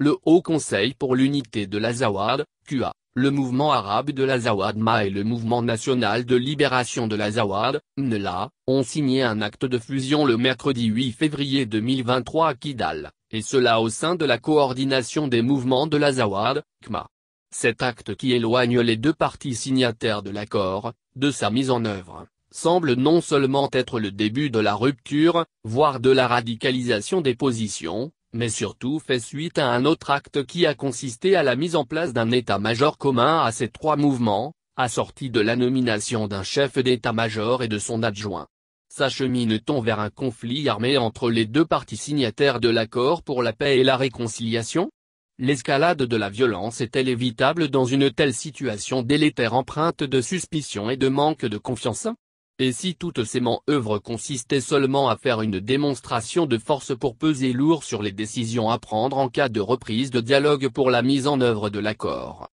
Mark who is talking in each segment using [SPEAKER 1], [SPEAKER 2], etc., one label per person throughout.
[SPEAKER 1] le Haut Conseil pour l'unité de l'Azawad, QA, le mouvement arabe de l'Azawad MA et le mouvement national de libération de l'Azawad, MNLA, ont signé un acte de fusion le mercredi 8 février 2023 à Kidal, et cela au sein de la coordination des mouvements de l'Azawad, KMA. Cet acte qui éloigne les deux parties signataires de l'accord, de sa mise en œuvre, semble non seulement être le début de la rupture, voire de la radicalisation des positions, mais surtout fait suite à un autre acte qui a consisté à la mise en place d'un état-major commun à ces trois mouvements, assorti de la nomination d'un chef d'état-major et de son adjoint. S'achemine-t-on vers un conflit armé entre les deux parties signataires de l'accord pour la paix et la réconciliation? L'escalade de la violence est-elle évitable dans une telle situation délétère empreinte de suspicion et de manque de confiance? Et si toutes ces manœuvres consistaient seulement à faire une démonstration de force pour peser lourd sur les décisions à prendre en cas de reprise de dialogue pour la mise en œuvre de l'accord?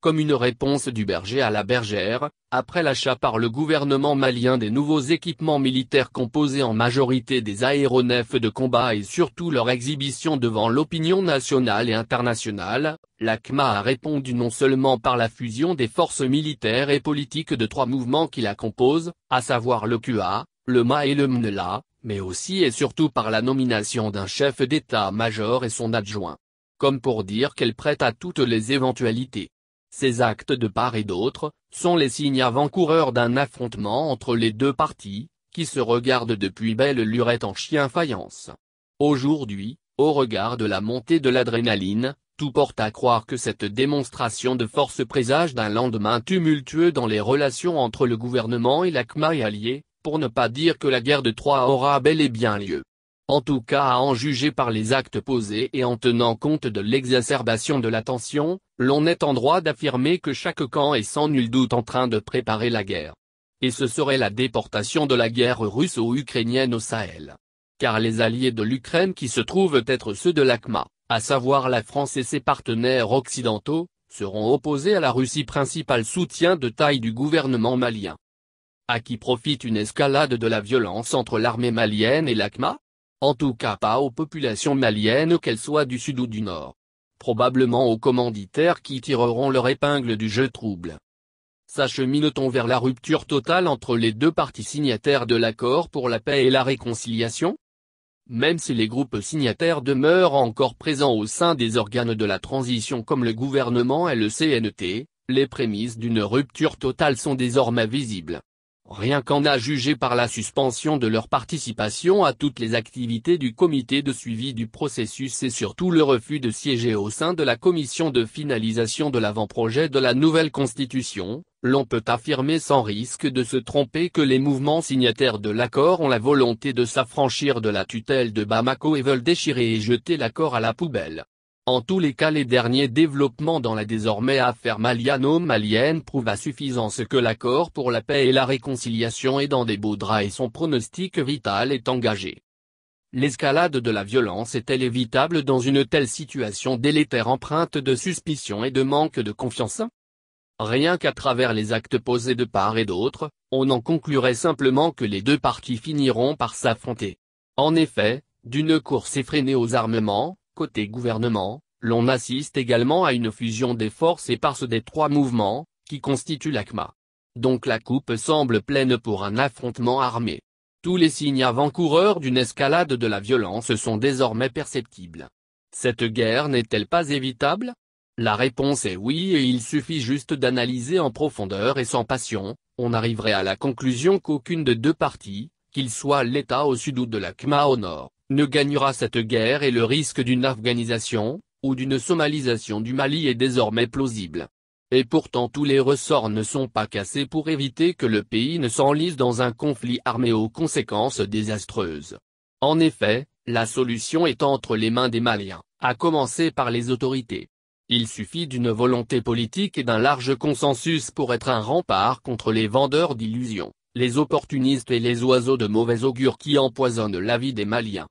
[SPEAKER 1] Comme une réponse du berger à la bergère, après l'achat par le gouvernement malien des nouveaux équipements militaires composés en majorité des aéronefs de combat et surtout leur exhibition devant l'opinion nationale et internationale, la CMA a répondu non seulement par la fusion des forces militaires et politiques de trois mouvements qui la composent, à savoir le QA, le MA et le MNLA, mais aussi et surtout par la nomination d'un chef d'état-major et son adjoint. Comme pour dire qu'elle prête à toutes les éventualités. Ces actes de part et d'autre, sont les signes avant-coureurs d'un affrontement entre les deux parties, qui se regardent depuis belle lurette en chien faïence. Aujourd'hui, au regard de la montée de l'adrénaline, tout porte à croire que cette démonstration de force présage d'un lendemain tumultueux dans les relations entre le gouvernement et la CMA et alliés, pour ne pas dire que la guerre de Troie aura bel et bien lieu. En tout cas à en juger par les actes posés et en tenant compte de l'exacerbation de la tension, l'on est en droit d'affirmer que chaque camp est sans nul doute en train de préparer la guerre. Et ce serait la déportation de la guerre russo-ukrainienne au Sahel. Car les alliés de l'Ukraine qui se trouvent être ceux de la CMA, à savoir la France et ses partenaires occidentaux, seront opposés à la Russie, principal soutien de taille du gouvernement malien. À qui profite une escalade de la violence entre l'armée malienne et la CMA? En tout cas pas aux populations maliennes qu'elles soient du sud ou du nord. Probablement aux commanditaires qui tireront leur épingle du jeu trouble. S'achemine-t-on vers la rupture totale entre les deux parties signataires de l'accord pour la paix et la réconciliation? Même si les groupes signataires demeurent encore présents au sein des organes de la transition comme le gouvernement et le CNT, les prémices d'une rupture totale sont désormais visibles. Rien qu'en à juger par la suspension de leur participation à toutes les activités du comité de suivi du processus et surtout le refus de siéger au sein de la commission de finalisation de l'avant-projet de la nouvelle constitution, l'on peut affirmer sans risque de se tromper que les mouvements signataires de l'accord ont la volonté de s'affranchir de la tutelle de Bamako et veulent déchirer et jeter l'accord à la poubelle. En tous les cas, les derniers développements dans la désormais affaire maliano-malienne prouvent à suffisance que l'accord pour la paix et la réconciliation est dans des beaux draps et son pronostic vital est engagé. L'escalade de la violence est-elle évitable dans une telle situation délétère empreinte de suspicion et de manque de confiance? Rien qu'à travers les actes posés de part et d'autre, on en conclurait simplement que les deux parties finiront par s'affronter. En effet, d'une course effrénée aux armements, côté gouvernement, l'on assiste également à une fusion des forces éparses des trois mouvements, qui constituent la CMA. Donc la coupe semble pleine pour un affrontement armé. Tous les signes avant-coureurs d'une escalade de la violence sont désormais perceptibles. Cette guerre n'est-elle pas évitable? La réponse est oui, et il suffit juste d'analyser en profondeur et sans passion, on arriverait à la conclusion qu'aucune des deux parties, qu'il soit l'État au sud ou de la CMA au nord, ne gagnera cette guerre et le risque d'une afghanisation, ou d'une somalisation du Mali est désormais plausible. Et pourtant tous les ressorts ne sont pas cassés pour éviter que le pays ne s'enlise dans un conflit armé aux conséquences désastreuses. En effet, la solution est entre les mains des Maliens, à commencer par les autorités. Il suffit d'une volonté politique et d'un large consensus pour être un rempart contre les vendeurs d'illusions, les opportunistes et les oiseaux de mauvais augure qui empoisonnent la vie des Maliens.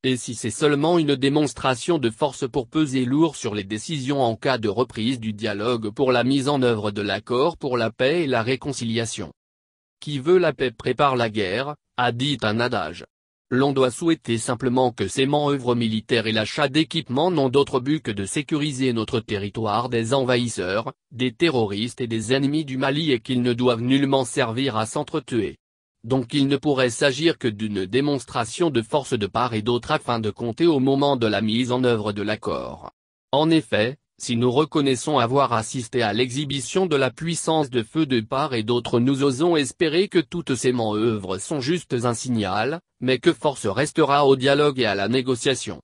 [SPEAKER 1] Et si c'est seulement une démonstration de force pour peser lourd sur les décisions en cas de reprise du dialogue pour la mise en œuvre de l'accord pour la paix et la réconciliation? Qui veut la paix prépare la guerre, a dit un adage. l'on doit souhaiter simplement que ces manœuvres militaires et l'achat d'équipements n'ont d'autre but que de sécuriser notre territoire des envahisseurs, des terroristes et des ennemis du Mali et qu'ils ne doivent nullement servir à s'entretuer. Donc il ne pourrait s'agir que d'une démonstration de force de part et d'autre afin de compter au moment de la mise en œuvre de l'accord. En effet, si nous reconnaissons avoir assisté à l'exhibition de la puissance de feu de part et d'autre, nous osons espérer que toutes ces manœuvres sont juste un signal, mais que force restera au dialogue et à la négociation.